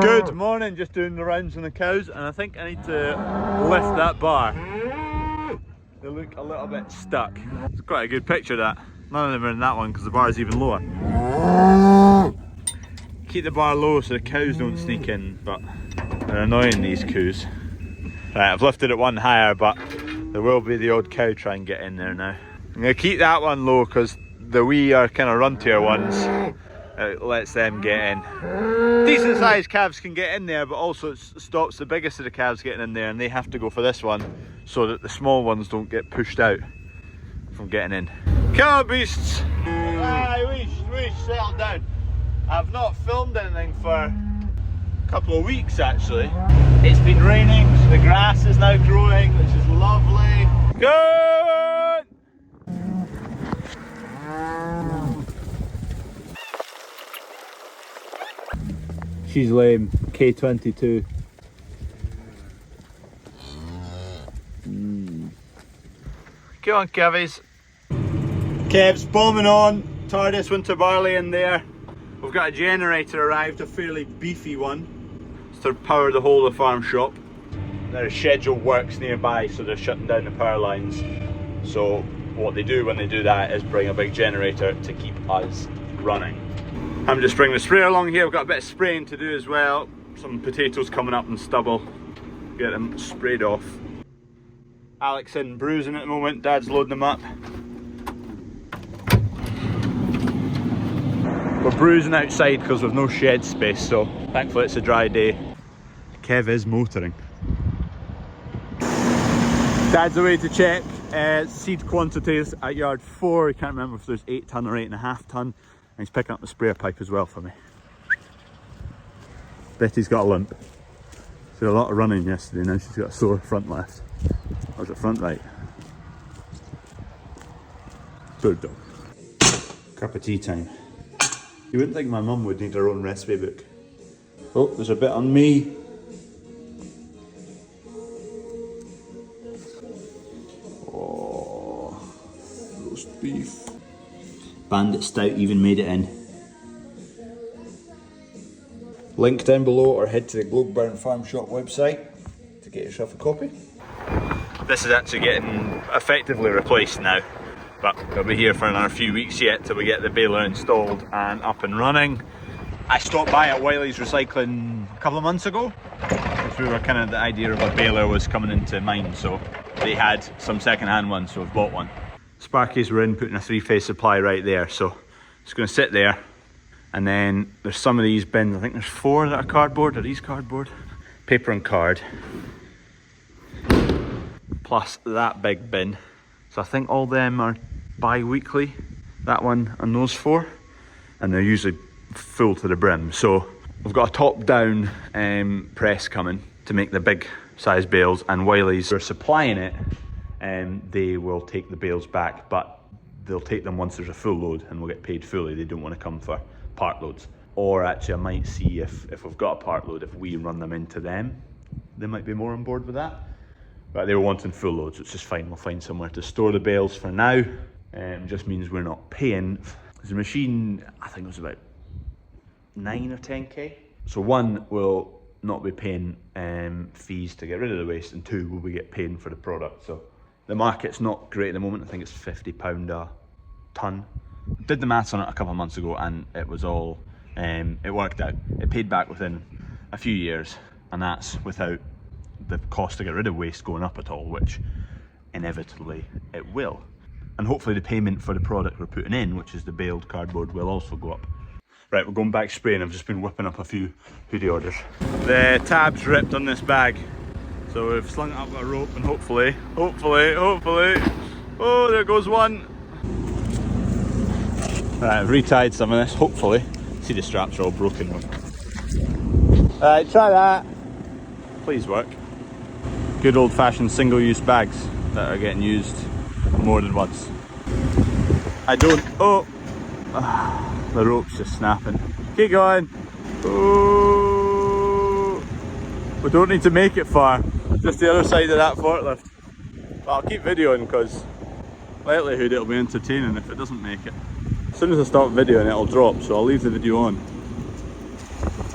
Good morning, just doing the rounds on the cows, and I think I need to lift that bar. They look a little bit stuck. It's quite a good picture, that. None of them are in that one because the bar is even lower. Keep the bar low so the cows don't sneak in, but they're annoying, these cows. Right, I've lifted it one higher, but there will be the odd cow try and get in there now. I'm going to keep that one low because the wee are kind of runtier ones. It lets them get in. Decent sized calves can get in there, but also it stops the biggest of the calves getting in there, and they have to go for this one so that the small ones don't get pushed out from getting in. Come on, beasts! We settle down. I've not filmed anything for a couple of weeks actually. It's been raining, so the grass is now growing, which is lovely. Go! She's lame, K22. Come on, Kevies. Kev's bombing on. TARDIS winter barley in there. We've got a generator arrived, a fairly beefy one, to power the whole of the farm shop. There's scheduled works nearby, so they're shutting down the power lines. So what they do when they do that is bring a big generator to keep us running. I'm just bringing the sprayer along here. I've got a bit of spraying to do as well. Some potatoes coming up and stubble. Get them sprayed off. Alex in bruising at the moment. Dad's loading them up. We're bruising outside because we've no shed space, so thankfully it's a dry day. Kev is motoring. Dad's away to check seed quantities at yard 4. I can't remember if there's 8 tonne or 8.5 tonne. And he's picking up the sprayer pipe as well for me. Betty's got a limp. She did a lot of running yesterday, now she's got a sore front left. Or is it front right? Bird dog. Cup of tea time. You wouldn't think my mum would need her own recipe book. Oh, there's a bit on me. Oh, roast beef. Bandit Stout even made it in. Link down below, or head to the Globeburn Farm Shop website to get yourself a copy. This is actually getting effectively replaced now, but it'll be here for another few weeks yet till we get the baler installed and up and running. I stopped by at Wiley's Recycling a couple of months ago, because we were kind of, the idea of a baler was coming into mind, so they had some second-hand ones, so I've bought one. Sparkies were in putting a 3-phase supply right there, so it's going to sit there. And then there's some of these bins, I think there's 4 that are cardboard. Are these cardboard? Paper and card. Plus that big bin. So I think all them are bi-weekly, that one and those 4. And they're usually full to the brim. So we've got a top-down press coming to make the big size bales, and Wiley's are supplying it. They will take the bales back, but they'll take them once there's a full load and we'll get paid fully. They don't want to come for part loads. Or actually I might see if we've got a part load, if we run them into them, they might be more on board with that. But they were wanting full loads, which is fine. We'll find somewhere to store the bales for now. Just means we're not paying. The machine, I think it was about 9 or 10k. So 1, we'll not be paying fees to get rid of the waste, and 2, we'll be get paid for the product. So the market's not great at the moment. I think it's £50 a tonne. Did the maths on it a couple of months ago, and it was all, it worked out. It paid back within a few years, and that's without the cost to get rid of waste going up at all, which inevitably it will. And hopefully the payment for the product we're putting in, which is the baled cardboard, will also go up. Right, we're going back spraying. I've just been whipping up a few hoodie orders. The tab's ripped on this bag, so we've slung it up with a rope, and hopefully, oh, there goes one. Right, I've retied some of this, hopefully. See, the straps are all broken. Right, try that. Please work. Good old-fashioned single-use bags that are getting used more than once. I don't, oh, the rope's just snapping. Keep going. Oh, we don't need to make it far, just the other side of that forklift. But I'll keep videoing because likelihood it'll be entertaining if it doesn't make it. As soon as I stop videoing it'll drop, so I'll leave the video on.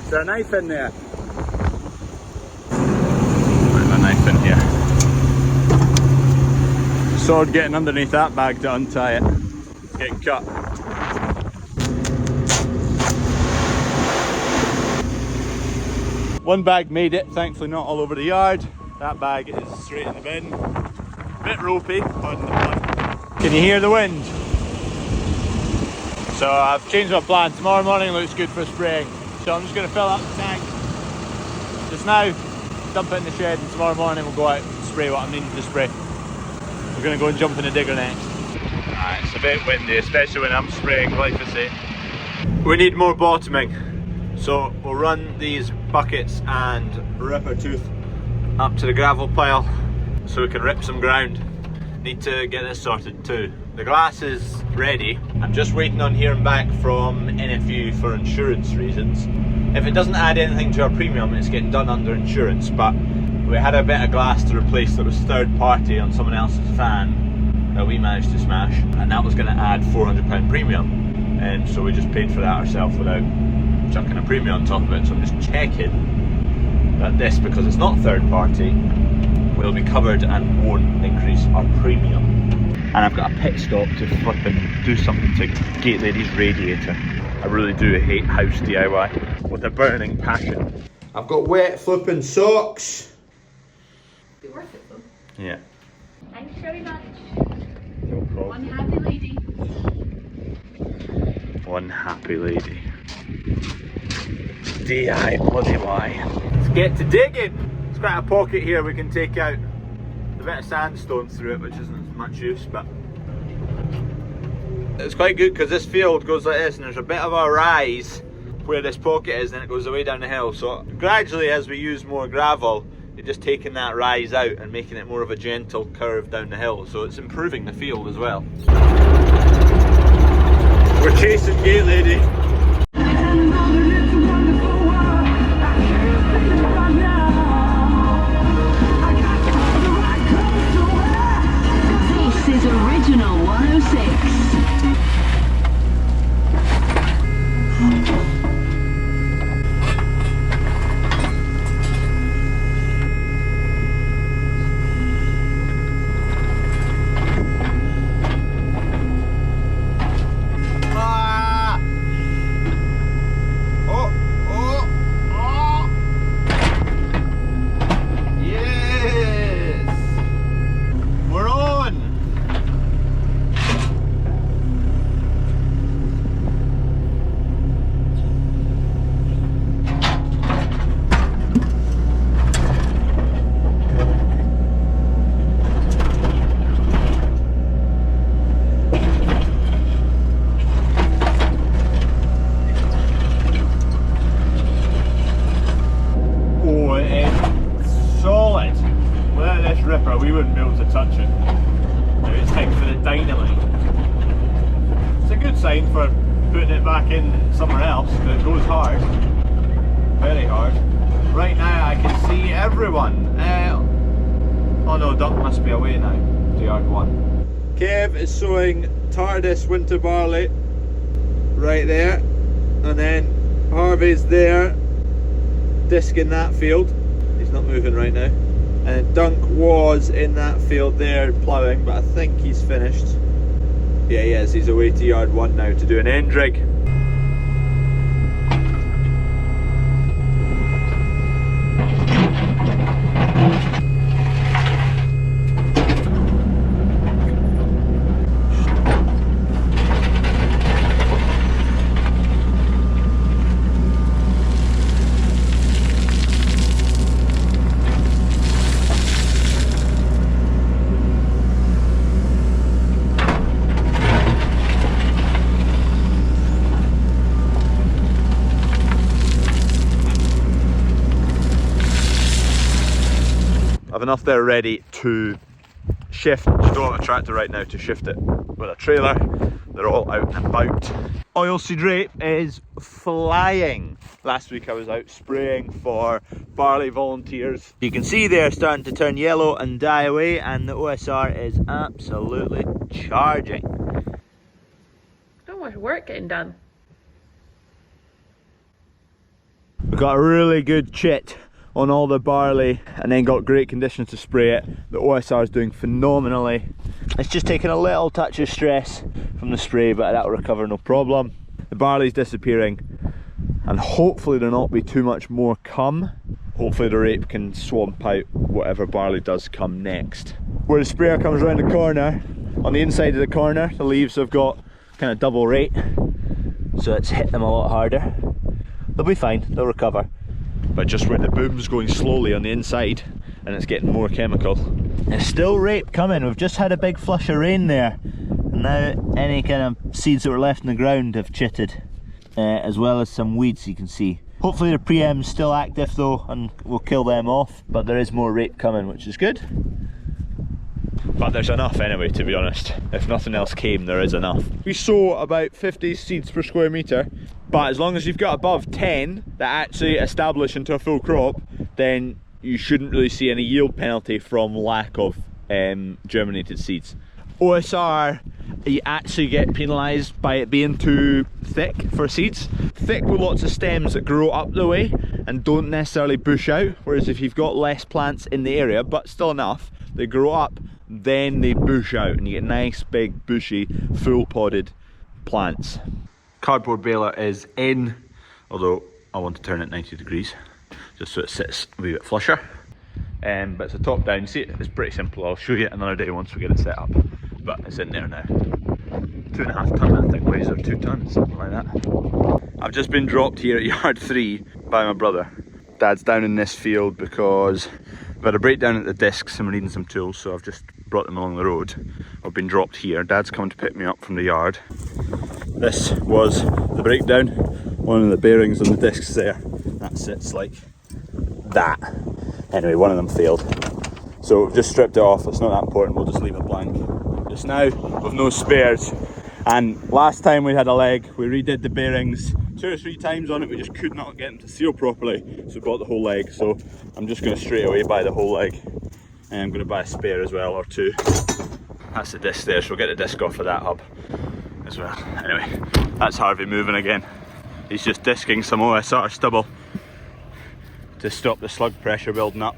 Is there a knife in there? sword getting underneath that bag to untie it. It's getting cut. One bag made it, thankfully not all over the yard. That bag is straight in the bin. Bit ropey, pardon the pun. Can you hear the wind? So I've changed my plan. Tomorrow morning looks good for spraying. So I'm just going to fill up the tank just now, dump it in the shed, and tomorrow morning we'll go out and spray what I'm needing to spray. We're going to go and jump in the digger next. It's a bit windy, especially when I'm spraying glyphosate. We need more bottoming. So we'll run these buckets and ripper tooth up to the gravel pile so we can rip some ground. Need to get this sorted too. The glass is ready. I'm just waiting on hearing back from NFU for insurance reasons. If it doesn't add anything to our premium, it's getting done under insurance, but we had a bit of glass to replace that was third party on someone else's fan that we managed to smash, and that was going to add £400 premium, and so we just paid for that ourselves without chucking a premium on top of it. So I'm just checking that this, because it's not third party, will be covered and won't increase our premium. And I've got a pit stop to flip and do something to Gate Lady's radiator. I really do hate house DIY with a burning passion. I've got wet flipping socks. Be worth it though. Yeah. Thanks very much. No problem. One happy lady. One happy lady. DIY. Let's get to digging. It's got a pocket here we can take out a bit of sandstone through it, which isn't much use, but it's quite good because this field goes like this and there's a bit of a rise where this pocket is and it goes away down the hill. So gradually, as we use more gravel, you're just taking that rise out and making it more of a gentle curve down the hill. So it's improving the field as well. We're chasing Gate Lady. This is Original 106. We wouldn't be able to touch it. Now it's time for the dynamite. It's a good sign for putting it back in somewhere else, but it goes hard. Very hard. Right now I can see everyone. Oh no, Duck must be away now to yard 1. Kev is sowing TARDIS winter barley right there, and then Harvey's there disking that field. He's not moving right now. And Dunk was in that field there ploughing, but I think he's finished. Yeah, he is. He's away to yard 1 now to do an end rig. I've enough there ready to shift. Just don't have a tractor right now to shift it with a trailer. They're all out and about. Oilseed rape is flying. Last week I was out spraying for barley volunteers. You can see they're starting to turn yellow and die away, and the OSR is absolutely charging. So much work getting done. We've got a really good chit on all the barley and then got great conditions to spray it. The OSR is doing phenomenally. It's just taking a little touch of stress from the spray, but that'll recover no problem. The barley's disappearing and hopefully there'll not be too much more come. Hopefully the rape can swamp out whatever barley does come next. Where the sprayer comes around the corner, on the inside of the corner, the leaves have got kind of double rate, so it's hit them a lot harder. They'll be fine, they'll recover. But just where the boom's going slowly on the inside and it's getting more chemical. There's still rape coming. We've just had a big flush of rain there, and now any kind of seeds that were left in the ground have chitted, as well as some weeds you can see. Hopefully the preem's still active though and we'll kill them off, but there is more rape coming, which is good. But there's enough anyway, to be honest. If nothing else came, there is enough. We sow about 50 seeds per square metre, but as long as you've got above 10 that actually establish into a full crop, then you shouldn't really see any yield penalty from lack of germinated seeds. OSR, you actually get penalised by it being too thick for seeds. Thick with lots of stems that grow up the way and don't necessarily bush out, whereas if you've got less plants in the area, but still enough, they grow up, then they bush out and you get nice big bushy full podded plants. Cardboard baler is in, although I want to turn it 90 degrees just so it sits a wee bit flusher. But it's a top down seat. It's pretty simple. I'll show you another day once we get it set up, but it's in there now. 2.5 tonne I think weighs, or 2 tonnes, something like that. I've just been dropped here at yard 3 by my brother. Dad's down in this field because we've had a breakdown at the discs and we're needing some tools, so I've just brought them along the road. I've been dropped here. Dad's come to pick me up from the yard. This was the breakdown. One of the bearings on the discs there, that sits like that. Anyway, one of them failed. So we've just stripped it off. It's not that important, we'll just leave it blank. Just now, with no spares. And last time we had a leg, we redid the bearings 2 or 3 times on it, we just could not get them to seal properly, so we bought the whole leg. So I'm just going to straight away buy the whole leg, and I'm going to buy a spare as well, or 2. That's the disc there, so we'll get the disc off of that hub as well. Anyway, that's Harvey moving again. He's just disking some OSR stubble to stop the slug pressure building up.